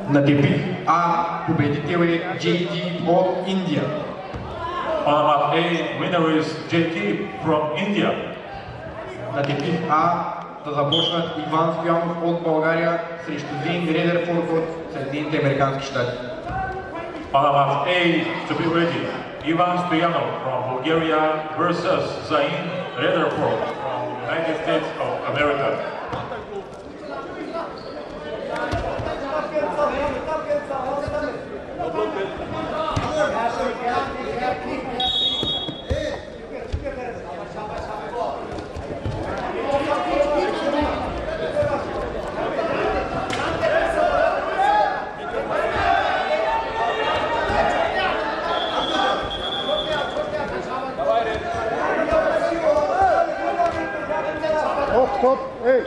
На типи А победител е JT от Индия. On map A, winner is JT from India. На типи А да започнат Иван Стоянов от България срещу Зейн Редерфорд от Съединените американски щати. On map A to be ready, Ivan Stoyanov from Bulgaria versus Zain Rederford from United States of America. Stop, hey!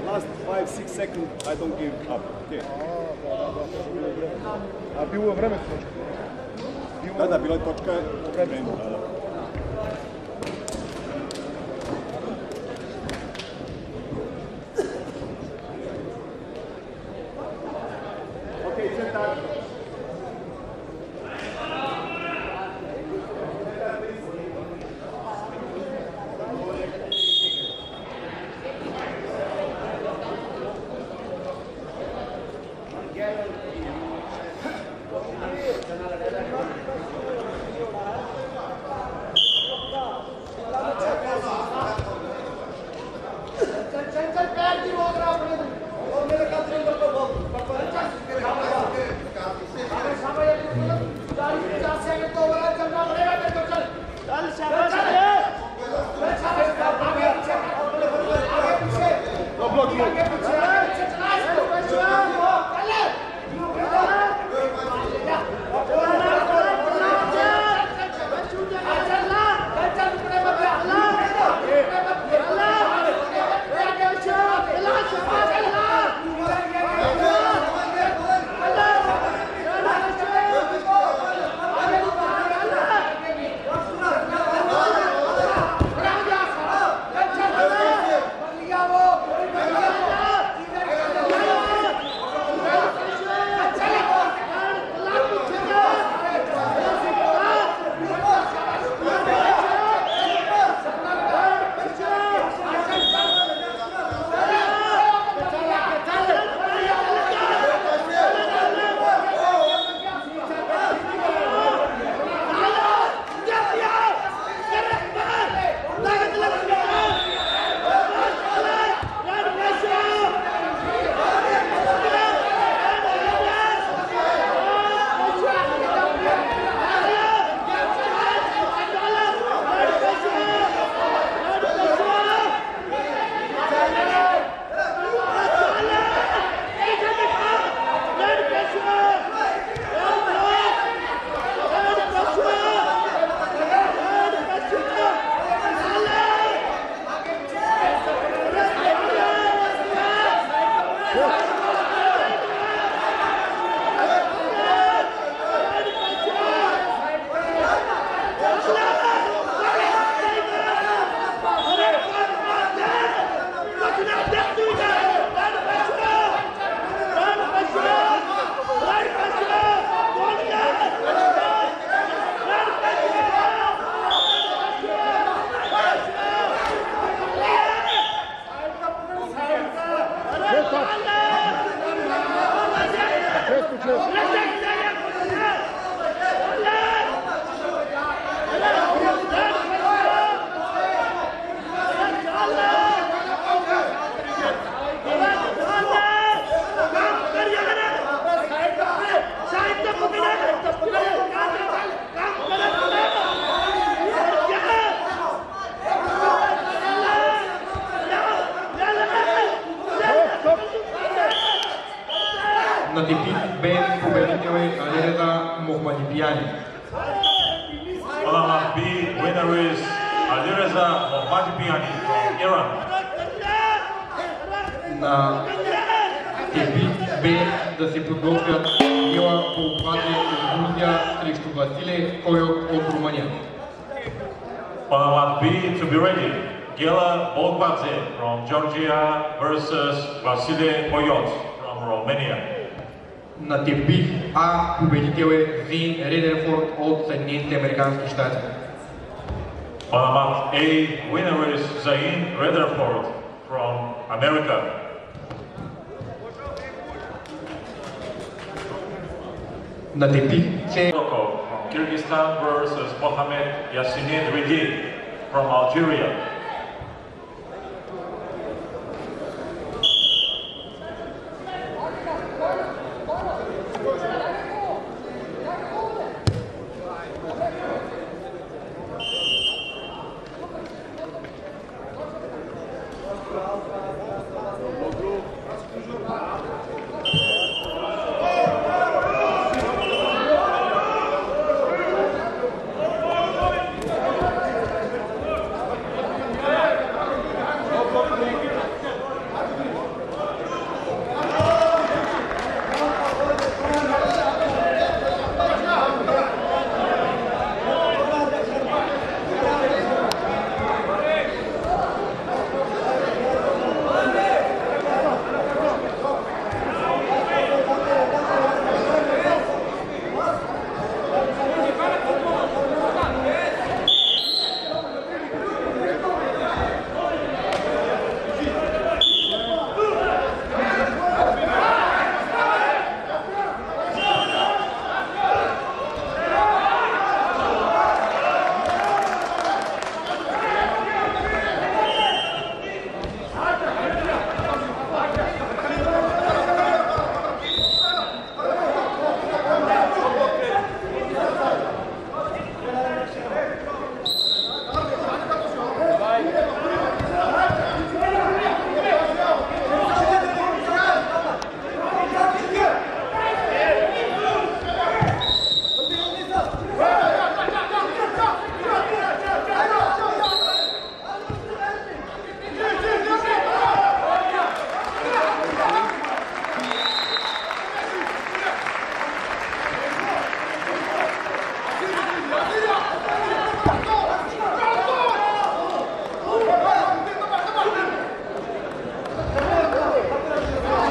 Last 5-6 seconds, I don't give up. Okay. A bilo je vreme točka? Da, bila je točka. Okay, set time. На типик Б победител е Алиреза Мохмадипияни. Kolov B winner is Alireza Mohammadipiani from Iran. На типик Б да се подготвят Мила Болбай от Грузия срещу Василий Койот от Румъния. Kolov B to be ready. Gela Bolbadze from Georgia versus Vasile Koyot from Romania. На типик А победител е Зин Редерфорд от Съединените американски щати. Kolov A winner is Zain Rederford from America. На типик С Dordokov from Kyrgyzstan versus Mohamed Yassinin Ridi from Algeria.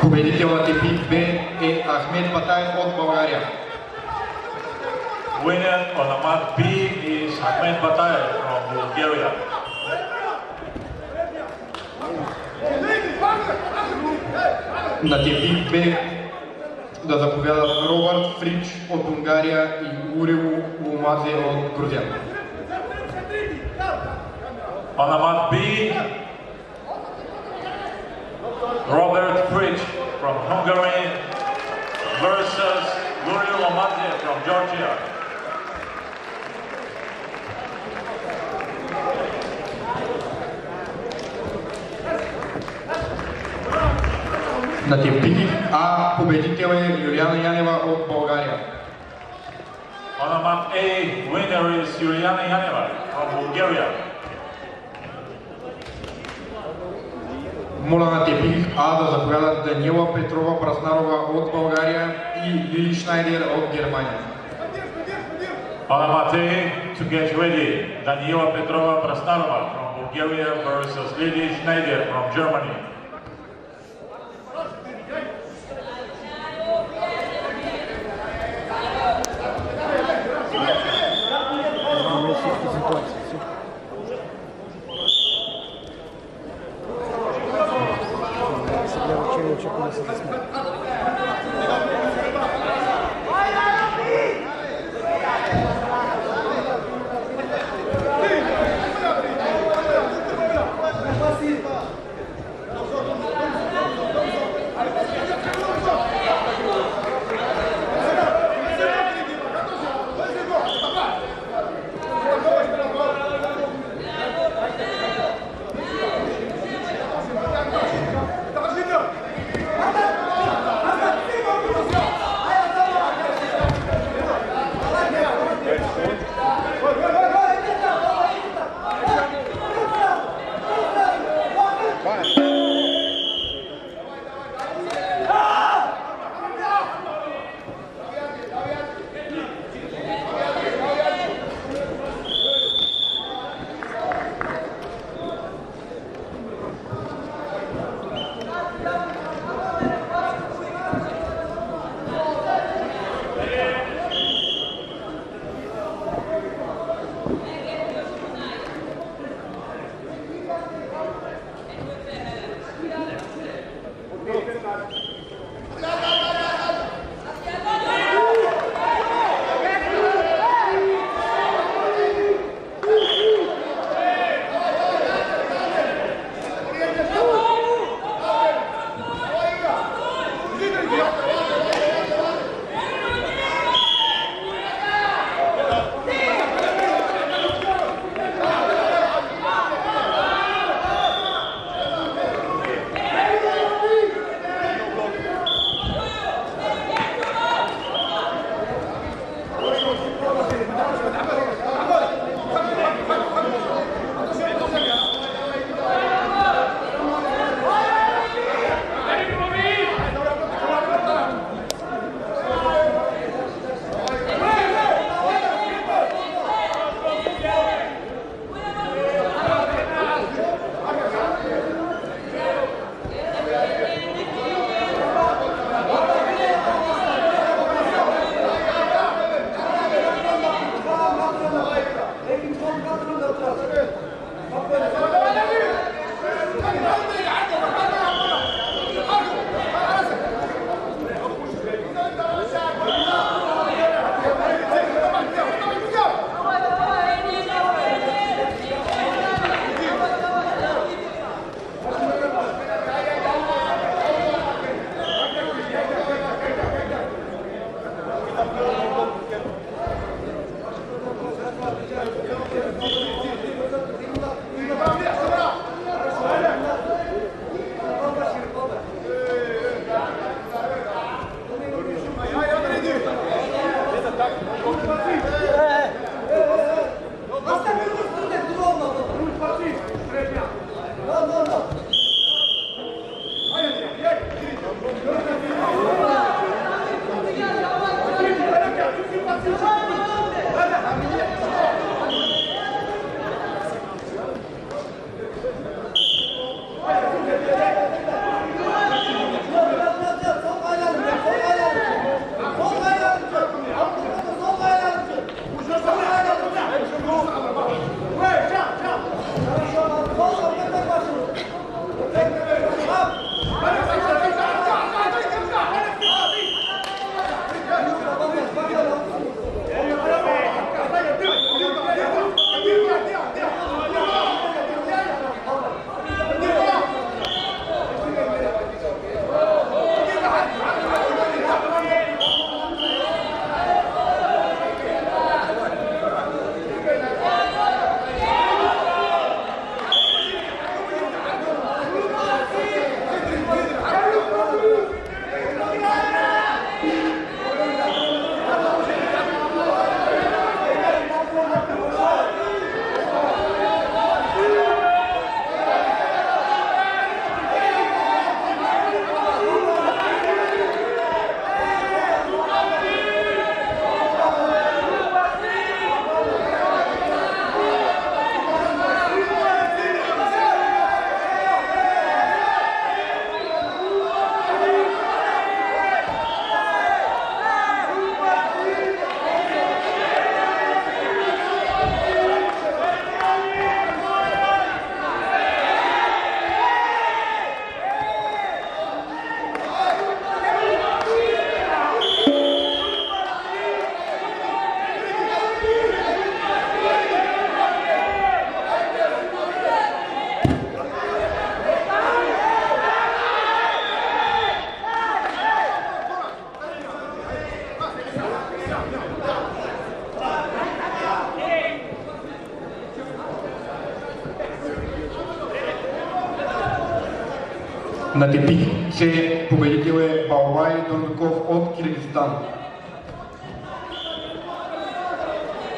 Победителът е пик Б е Ахмед Батаев от България. Winner on the mat B is Ahmed Bataev from Bulgaria. На типик Б да заповядат Робърт Фрич от Унгария и Урило Лумазе от Грузия. On the mat B, Robert Fritsch from Hungary versus Yuri Lomadze from Georgia. На типик А победител е Юлиана Янева от България. On the mat A, winner is Juliana Yaneva from Bulgaria. Моля на типик А да заповядат Даниела Петрова Браснарова от България и Лили Шнайдер от Германия. On the mat A, to get ready, Daniela Petrova Brasnarova from Bulgaria versus Lili Schneider from Germany. На тепик С победител е Балбай Дордоков от Киргизстан.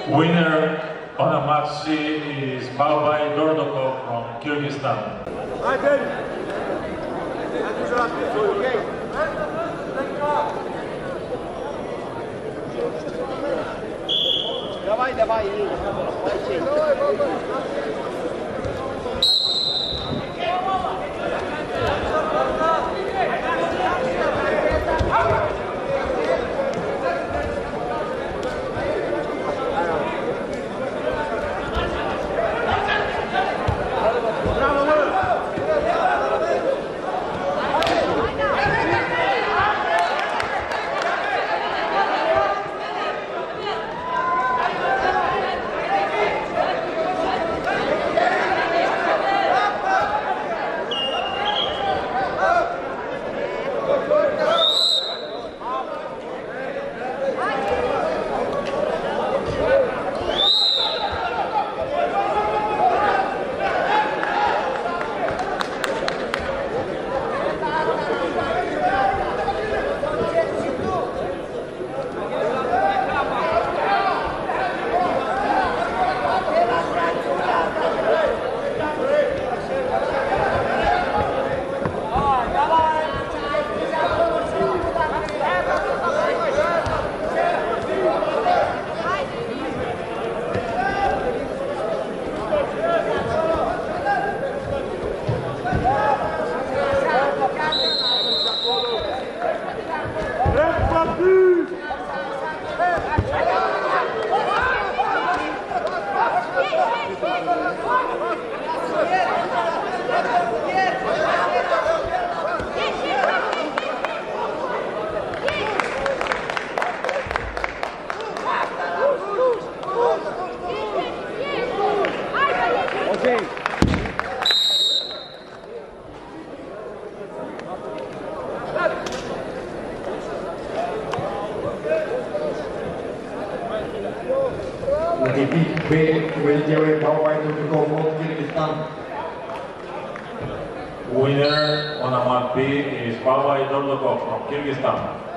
Winner on a match C is Balbay Dordokov from Kyrgyzstan. Давай, давай, На тепик Б победител е Балбай Дордоков от Киргизстан. Winner on a match B is Balbay Dordokov from Kyrgyzstan.